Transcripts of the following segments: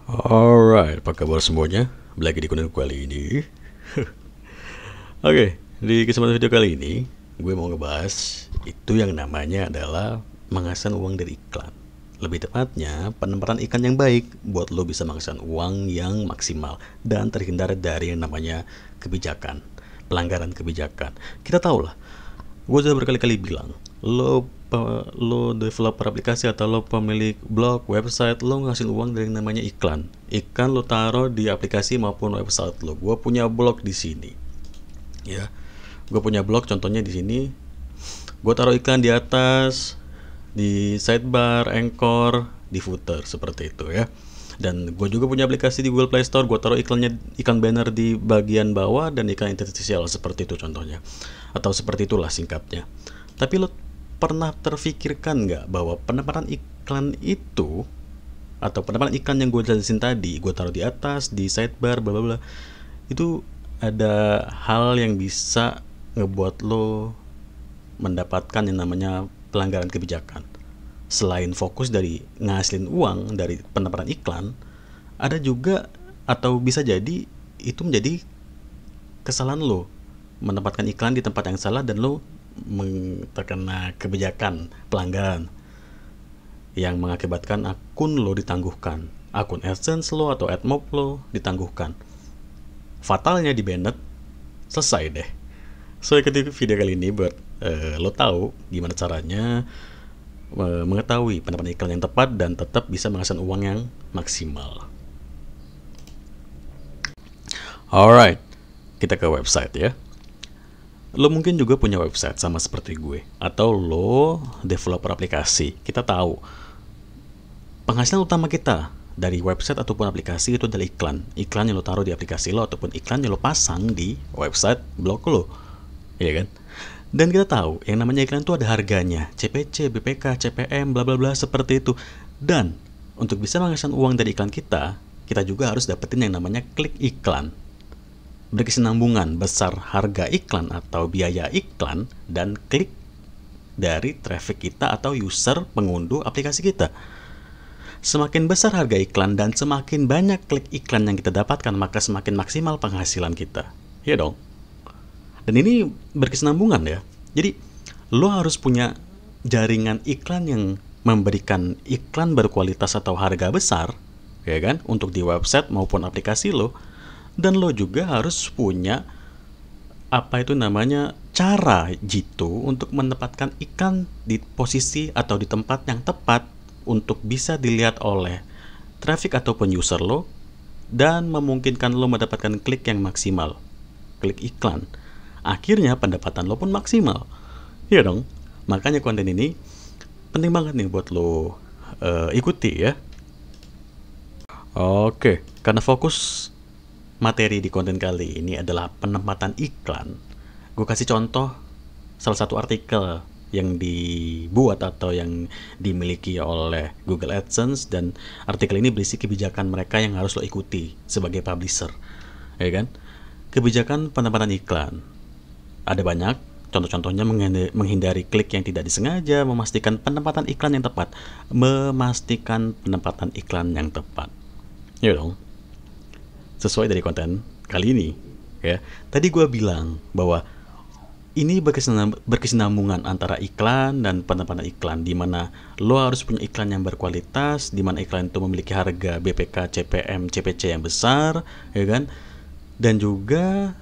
Alright, apa kabar semuanya? Lagi di konten kali ini. Oke, di kesempatan video kali ini gue mau ngebahas itu yang namanya adalah menghasilkan uang dari iklan. Lebih tepatnya, penempatan iklan yang baik buat lo bisa menghasilkan uang yang maksimal dan terhindar dari yang namanya kebijakan, pelanggaran kebijakan. Kita tahu lah, gue sudah berkali-kali bilang, lo developer aplikasi atau lo pemilik blog, website, lo ngasih uang dari yang namanya iklan. Iklan lo taruh di aplikasi maupun website lo. Gue punya blog di sini, ya. Gue punya blog, contohnya di sini. Gue taruh iklan di atas, di sidebar, anchor, di footer seperti itu ya. Dan gue juga punya aplikasi di Google Play Store. Gue taruh iklannya, iklan banner di bagian bawah dan iklan interstitial seperti itu contohnya, atau seperti itulah singkatnya. Tapi lo pernah terfikirkan nggak bahwa penempatan iklan itu atau penempatan iklan yang gue jelasin tadi, gue taruh di atas, di sidebar, bla bla bla, itu ada hal yang bisa ngebuat lo mendapatkan yang namanya pelanggaran kebijakan. Selain fokus dari ngasilin uang dari penempatan iklan, ada juga atau bisa jadi itu menjadi kesalahan lo menempatkan iklan di tempat yang salah dan lo terkena kebijakan pelanggaran yang mengakibatkan akun lo ditangguhkan, akun AdSense lo atau AdMob lo ditangguhkan. Fatalnya di banned, selesai deh. So ikuti video kali ini buat lo tahu gimana caranya mengetahui penempatan iklan yang tepat dan tetap bisa menghasilkan uang yang maksimal. Alright, kita ke website ya. Lo mungkin juga punya website sama seperti gue, atau lo developer aplikasi. Kita tahu penghasilan utama kita dari website ataupun aplikasi itu adalah iklan. Iklan yang lo taruh di aplikasi lo ataupun iklan yang lo pasang di website blog lo, ya kan? Dan kita tahu yang namanya iklan itu ada harganya, CPC, BPK, CPM, bla bla bla seperti itu. Dan untuk bisa menghasilkan uang dari iklan kita juga harus dapetin yang namanya klik iklan. Berkesinambungan besar harga iklan atau biaya iklan dan klik dari traffic kita atau user pengunduh aplikasi kita. Semakin besar harga iklan dan semakin banyak klik iklan yang kita dapatkan, maka semakin maksimal penghasilan kita. Ya dong. Dan ini berkesinambungan ya. Jadi lo harus punya jaringan iklan yang memberikan iklan berkualitas atau harga besar, ya kan, untuk di website maupun aplikasi lo. Dan lo juga harus punya apa itu namanya cara jitu untuk menempatkan iklan di posisi atau di tempat yang tepat untuk bisa dilihat oleh traffic ataupun user lo dan memungkinkan lo mendapatkan klik yang maksimal, klik iklan. Akhirnya pendapatan lo pun maksimal. Iya dong. Makanya konten ini penting banget nih buat lo ikuti ya. Oke, karena fokus materi di konten kali ini adalah penempatan iklan, gue kasih contoh salah satu artikel yang dibuat atau yang dimiliki oleh Google AdSense, dan artikel ini berisi kebijakan mereka yang harus lo ikuti sebagai publisher, ya kan? Kebijakan penempatan iklan ada banyak, contoh-contohnya menghindari klik yang tidak disengaja, memastikan penempatan iklan yang tepat, ya dong. Sesuai dari konten kali ini ya. Tadi gue bilang bahwa ini berkesinambungan antara iklan dan penempatan iklan, di mana lo harus punya iklan yang berkualitas, di mana iklan itu memiliki harga BPK, CPM, CPC yang besar, ya kan? Dan juga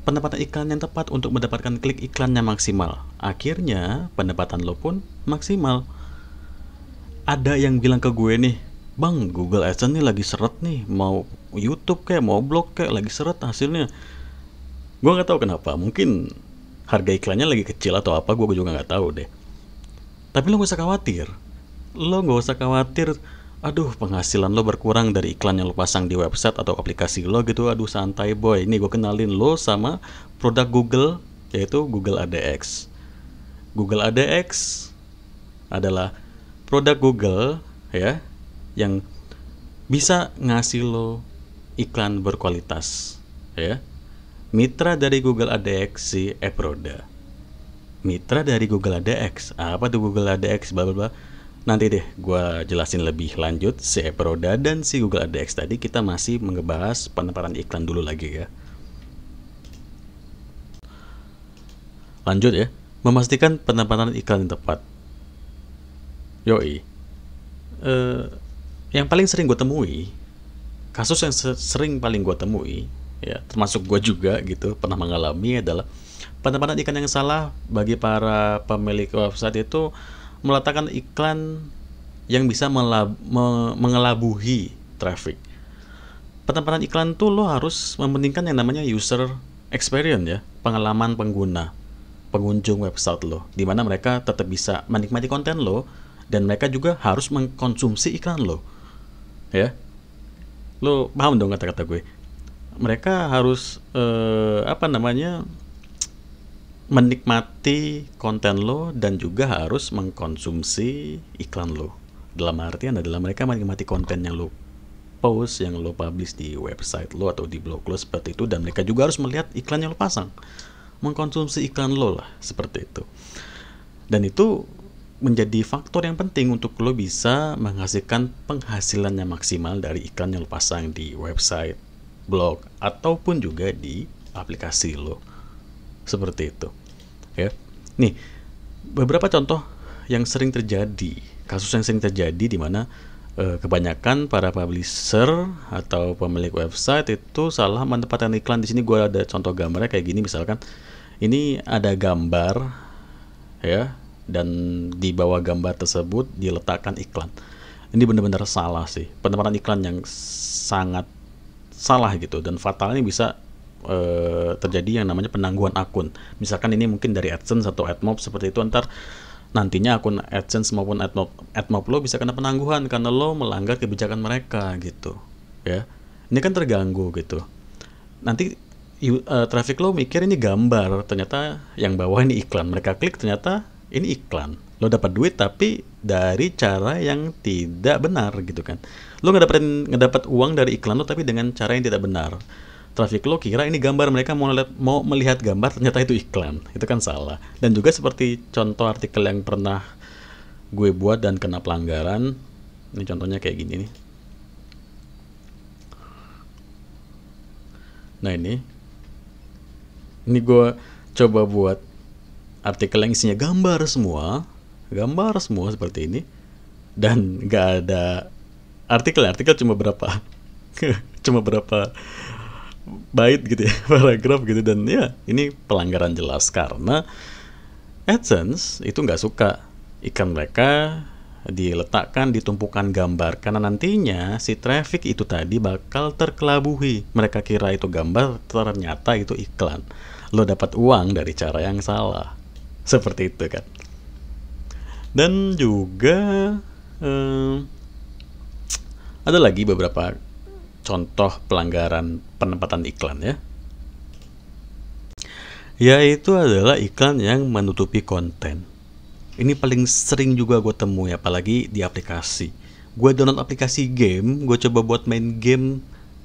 penempatan iklan yang tepat untuk mendapatkan klik iklan yang maksimal. Akhirnya pendapatan lo pun maksimal. Ada yang bilang ke gue nih, "Bang, Google AdSense nih lagi seret nih, mau YouTube kayak mau blog kayak lagi seret hasilnya." Gue nggak tahu kenapa, mungkin harga iklannya lagi kecil atau apa, gue juga nggak tahu deh. Tapi lo nggak usah khawatir, aduh penghasilan lo berkurang dari iklan yang lo pasang di website atau aplikasi lo gitu. Aduh santai boy, ini gue kenalin lo sama produk Google, yaitu Google ADX. Google ADX adalah produk Google ya, yang bisa ngasih lo iklan berkualitas ya. Mitra dari Google ADX si Eproda. Mitra dari Google ADX, apa tuh Google ADX, bla bla bla. Nanti deh gue jelasin lebih lanjut si Eproda dan si Google AdX tadi. Kita masih ngebahas penempatan iklan dulu lagi ya. Lanjut ya, memastikan penempatan iklan yang tepat. Yoi. Eh, yang paling sering gue temui, kasus yang sering paling gue temui, ya termasuk gue juga gitu, pernah mengalami adalah penempatan iklan yang salah bagi para pemilik website itu meletakkan iklan yang bisa mengelabuhi traffic. Penempatan iklan tuh lo harus mementingkan yang namanya user experience ya, pengalaman pengguna, pengunjung website lo, di mana mereka tetap bisa menikmati konten lo dan mereka juga harus mengkonsumsi iklan lo. Ya, lo paham dong kata-kata gue? Mereka harus menikmati konten lo dan juga harus mengkonsumsi iklan lo. Dalam artian adalah mereka menikmati konten yang lo post, yang lo publish di website lo atau di blog lo seperti itu, dan mereka juga harus melihat iklan yang lo pasang, mengkonsumsi iklan lo lah, seperti itu. Dan itu menjadi faktor yang penting untuk lo bisa menghasilkan penghasilan yang maksimal dari iklan yang lo pasang di website, blog, ataupun juga di aplikasi lo. Seperti itu. Ya. Nih, beberapa contoh yang sering terjadi, kasus yang sering terjadi di mana kebanyakan para publisher atau pemilik website itu salah menempatkan iklan. Di sini gue ada contoh gambarnya kayak gini, misalkan ini ada gambar ya, dan di bawah gambar tersebut diletakkan iklan. Ini benar-benar salah sih, penempatan iklan yang sangat salah gitu, dan fatalnya bisa terjadi yang namanya penangguhan akun. Misalkan ini mungkin dari AdSense atau AdMob seperti itu, ntar nantinya akun AdSense maupun AdMob lo bisa kena penangguhan karena lo melanggar kebijakan mereka gitu ya. Ini kan terganggu gitu. Nanti traffic lo mikir ini gambar, ternyata yang bawah ini iklan. Mereka klik ternyata ini iklan. Lo dapat duit tapi dari cara yang tidak benar gitu kan. Lo ngedapat uang dari iklan lo tapi dengan cara yang tidak benar. Traffic lo kira ini gambar, mereka mau melihat gambar, ternyata itu iklan. Itu kan salah. Dan juga seperti contoh artikel yang pernah gue buat dan kena pelanggaran. Ini contohnya kayak gini nih. Nah ini gue coba buat artikel yang isinya gambar semua seperti ini, dan gak ada artikel cuma berapa cuma berapa bait gitu ya, paragraf gitu. Dan ya ini pelanggaran jelas karena AdSense itu nggak suka iklan mereka diletakkan di tumpukan gambar, karena nantinya si traffic itu tadi bakal terkelabuhi. Mereka kira itu gambar, ternyata itu iklan. Lo dapat uang dari cara yang salah, seperti itu kan. Dan juga ada lagi beberapa contoh pelanggaran penempatan iklan ya, yaitu adalah iklan yang menutupi konten. Ini paling sering juga gue temui, apalagi di aplikasi. Gue download aplikasi game, gue coba buat main game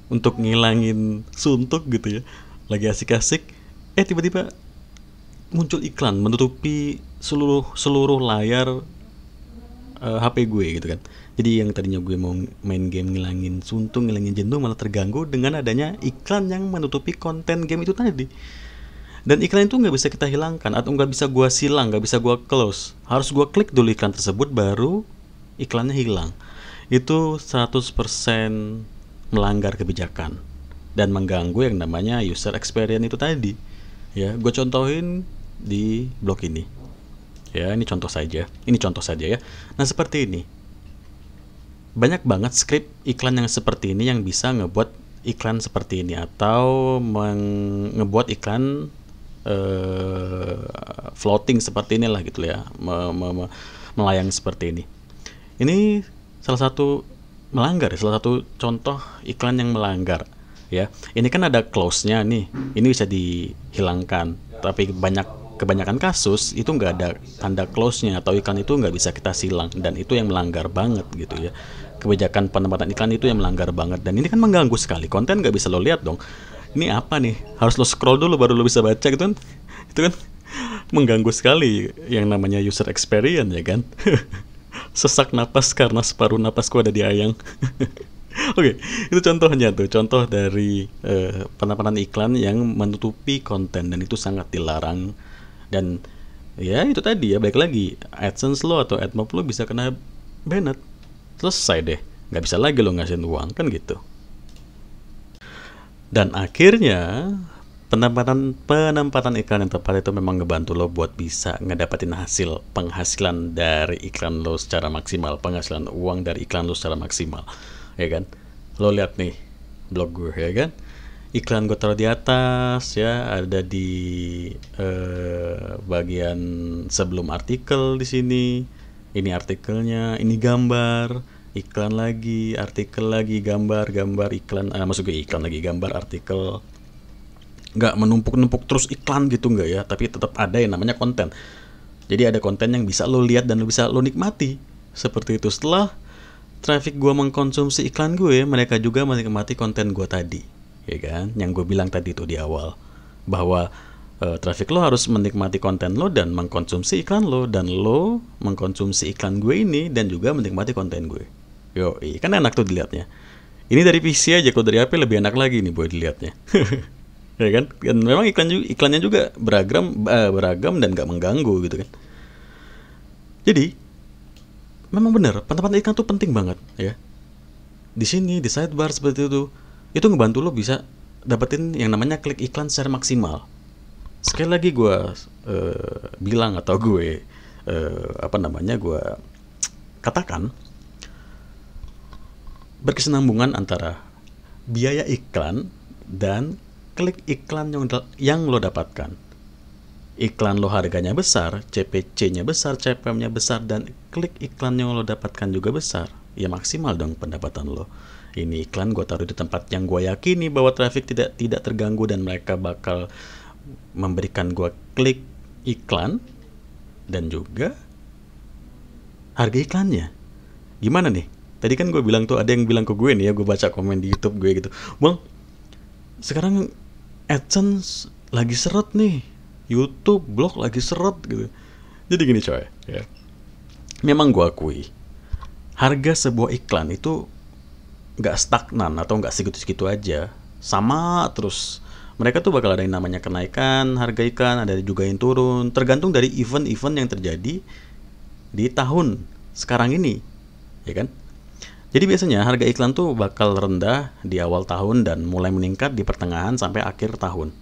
untuk ngilangin suntuk gitu ya, lagi asik-asik, tiba-tiba muncul iklan menutupi seluruh layar HP gue gitu kan. Jadi yang tadinya gue mau main game ngilangin suntuk, ngilangin jenuh, malah terganggu dengan adanya iklan yang menutupi konten game itu tadi. Dan iklan itu nggak bisa kita hilangkan, atau nggak bisa gue silang, nggak bisa gue close. Harus gue klik dulu iklan tersebut, baru iklannya hilang. Itu 100% melanggar kebijakan dan mengganggu yang namanya user experience itu tadi. Ya, gue contohin di blog ini. Ya, ini contoh saja ya. Nah, seperti ini. Banyak banget script iklan yang seperti ini yang bisa ngebuat iklan seperti ini, atau ngebuat iklan floating seperti inilah gitu ya, melayang seperti ini. Ini salah satu melanggar, salah satu contoh iklan yang melanggar ya. Ini kan ada close-nya nih, ini bisa dihilangkan, tapi kebanyakan kasus itu nggak ada tanda close-nya, atau iklan itu nggak bisa kita silang, dan itu yang melanggar banget gitu ya. Kebijakan penempatan iklan itu yang melanggar banget, dan ini kan mengganggu sekali. Konten nggak bisa lo lihat dong, ini apa nih, harus lo scroll dulu baru lo bisa baca gitu kan. Itu kan mengganggu sekali yang namanya user experience ya kan. Sesak napas karena separuh napasku ada di ayang. Oke, itu contohnya tuh, contoh dari penempatan iklan yang menutupi konten dan itu sangat dilarang. Dan ya itu tadi ya, balik lagi, AdSense lo atau AdMob lo bisa kena banned. Selesai deh, nggak bisa lagi lo ngasihin uang, kan gitu. Dan akhirnya penempatan iklan yang tepat itu memang ngebantu lo buat bisa ngedapetin penghasilan dari iklan lo secara maksimal, penghasilan uang dari iklan lo secara maksimal, ya kan? Lo lihat nih blog gue, ya kan? Iklan gue taruh di atas, ya, ada di bagian sebelum artikel di sini. Ini artikelnya, ini gambar, iklan lagi, artikel lagi, gambar, iklan, maksud gue iklan lagi, gambar, artikel. Nggak menumpuk-numpuk terus iklan gitu, nggak ya, tapi tetap ada yang namanya konten. Jadi ada konten yang bisa lo lihat dan lo bisa lo nikmati seperti itu. Setelah traffic gue mengkonsumsi iklan gue, mereka juga menikmati konten gue tadi, ya kan, yang gue bilang tadi itu di awal, bahwa traffic lo harus menikmati konten lo dan mengkonsumsi iklan lo, dan lo mengkonsumsi iklan gue ini dan juga menikmati konten gue. Kan enak tuh dilihatnya. Ini dari PC aja, kalau dari HP lebih enak lagi nih buat dilihatnya. Ya kan? Dan memang iklannya juga beragam dan gak mengganggu gitu kan. Jadi memang benar, penempatan iklan tuh penting banget ya. Di sini di sidebar seperti itu ngebantu lo bisa dapetin yang namanya klik iklan secara maksimal. Sekali lagi gue bilang, atau gue gue katakan, berkesinambungan antara biaya iklan dan klik iklan yang lo dapatkan. Iklan lo harganya besar, CPC-nya besar, CPM-nya besar, dan klik iklan yang lo dapatkan juga besar, ya maksimal dong pendapatan lo. Ini iklan gue taruh di tempat yang gue yakini bahwa traffic tidak terganggu dan mereka bakal memberikan gue klik iklan dan juga harga iklannya. Gimana nih? Tadi kan gue bilang tuh, ada yang bilang ke gue nih ya, gue baca komen di YouTube gue gitu, Bang, sekarang AdSense lagi seret nih, YouTube, blog lagi seret gitu. Jadi gini coy, ya, memang gue akui harga sebuah iklan itu nggak stagnan atau nggak segitu-segitu aja, sama terus. Mereka tuh bakal ada yang namanya kenaikan harga iklan, ada juga yang turun, tergantung dari event-event yang terjadi di tahun sekarang ini, ya kan? Jadi biasanya harga iklan tuh bakal rendah di awal tahun dan mulai meningkat di pertengahan sampai akhir tahun.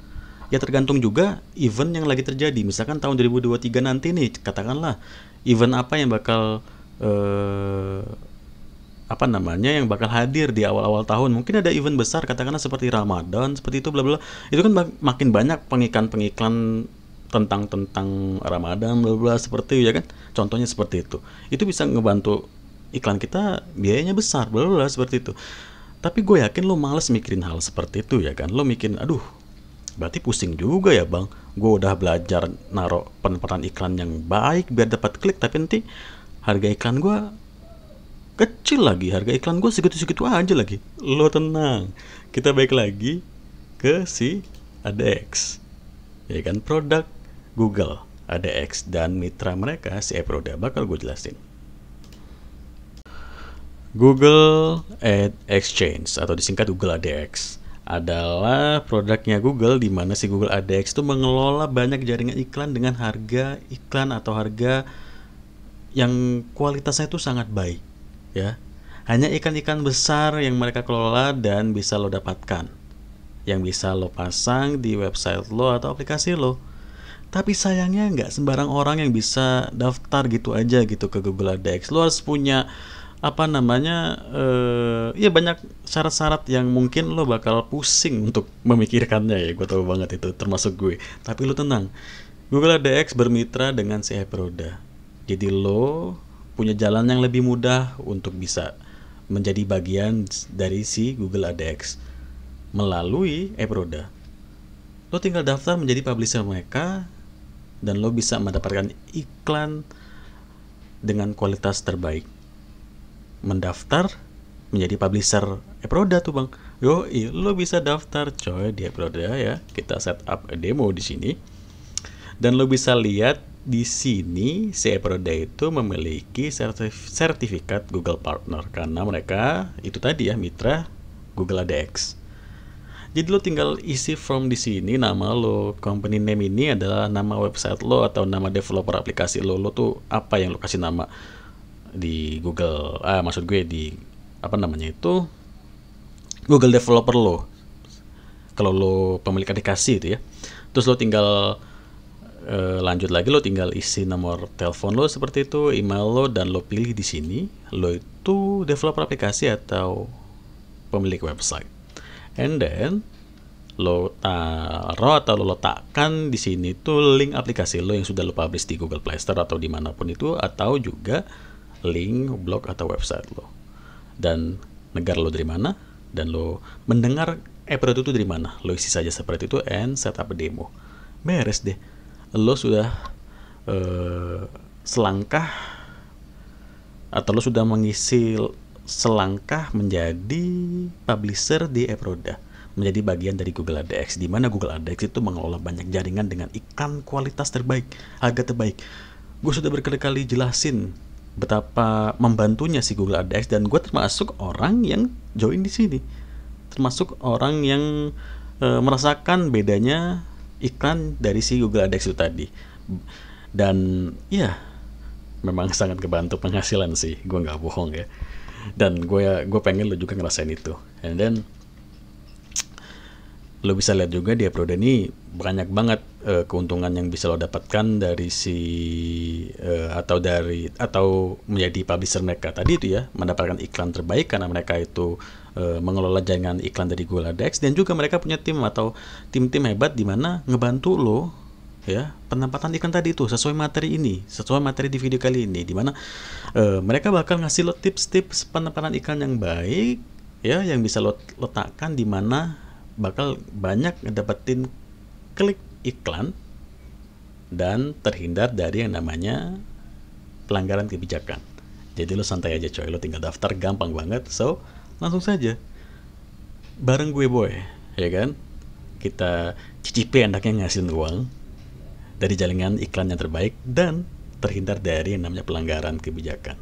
Ya tergantung juga event yang lagi terjadi. Misalkan tahun 2023 nanti nih, katakanlah event apa yang bakal yang bakal hadir di awal-awal tahun. Mungkin ada event besar, katakanlah seperti Ramadan, seperti itu, bla bla. Itu kan makin banyak pengiklan tentang Ramadan, bla bla, seperti itu ya kan. Contohnya seperti itu. Itu bisa ngebantu iklan kita biayanya besar, bla bla, seperti itu. Tapi gue yakin lo males mikirin hal seperti itu ya kan. Lo mikirin, aduh, berarti pusing juga ya bang. Gue udah belajar naruh penempatan iklan yang baik biar dapat klik, tapi nanti harga iklan gue kecil lagi, harga iklan gue segitu-segitu aja lagi. Lo tenang, kita balik lagi ke si ADX, ya kan, produk Google ADX dan mitra mereka si Eproda. Bakal gue jelasin. Google Ad Exchange atau disingkat Google ADX adalah produknya Google, di mana si Google ADX itu mengelola banyak jaringan iklan dengan harga iklan atau harga yang kualitasnya itu sangat baik. Ya, hanya ikan-ikan besar yang mereka kelola dan bisa lo dapatkan, yang bisa lo pasang di website lo atau aplikasi lo. Tapi sayangnya nggak sembarang orang yang bisa daftar gitu aja gitu ke Google ADX. Lo harus punya ya banyak syarat-syarat yang mungkin lo bakal pusing untuk memikirkannya ya. Gue tahu banget itu, termasuk gue. Tapi lo tenang, Google ADX bermitra dengan si Eproda. Jadi lo punya jalan yang lebih mudah untuk bisa menjadi bagian dari si Google ADX melalui Eproda. Lo tinggal daftar menjadi publisher mereka dan lo bisa mendapatkan iklan dengan kualitas terbaik. Mendaftar menjadi publisher Eproda tuh bang. Lo bisa daftar coy di Eproda ya. Kita set up demo di sini dan lo bisa lihat di sini si Eproda itu memiliki sertifikat Google Partner karena mereka itu tadi ya mitra Google ADX. Jadi lo tinggal isi form di sini, nama lo, company name ini adalah nama website lo atau nama developer aplikasi lo. Lo tuh apa yang lo kasih nama di Google, maksud gue di apa namanya itu Google developer lo. Kalau lo pemilik aplikasi itu ya. Terus lo tinggal lanjut lagi, lo tinggal isi nomor telepon lo seperti itu, email lo, dan lo pilih di sini lo itu developer aplikasi atau pemilik website. And then lo taruh atau lo letakkan di sini tuh link aplikasi lo yang sudah lo publish di Google Play Store atau dimanapun itu, atau juga link blog atau website lo, dan negara lo dari mana, dan lo mendengar Eproda itu dari mana. Lo isi saja seperti itu and set up a demo. Beres deh. Lo sudah selangkah atau lo sudah mengisi selangkah menjadi publisher di Eproda, menjadi bagian dari Google ADX, di mana Google ADX itu mengelola banyak jaringan dengan iklan kualitas terbaik, harga terbaik. Gue sudah berkali-kali jelasin betapa membantunya si Google ADX, dan gue termasuk orang yang join di sini, termasuk orang yang merasakan bedanya iklan dari si Google ADX itu tadi. Dan ya memang sangat kebantu penghasilan sih, gue nggak bohong ya. Dan gue pengen lo juga ngerasain itu. And then lo bisa lihat juga di Eproda ini banyak banget keuntungan yang bisa lo dapatkan dari atau menjadi publisher mereka tadi itu ya, mendapatkan iklan terbaik karena mereka itu mengelola jaringan iklan dari Google ADX, dan juga mereka punya tim atau tim-tim hebat di mana ngebantu lo ya penempatan iklan tadi itu sesuai materi ini, sesuai materi di video kali ini, di mana mereka bakal ngasih lo tips-tips penempatan iklan yang baik ya, yang bisa lo letakkan di mana bakal banyak ngedapetin klik iklan dan terhindar dari yang namanya pelanggaran kebijakan. Jadi lo santai aja coy, lo tinggal daftar, gampang banget. So langsung saja bareng gue Boy, ya kan, kita cicipi enaknya ngasihin uang dari jaringan iklan yang terbaik dan terhindar dari yang namanya pelanggaran kebijakan.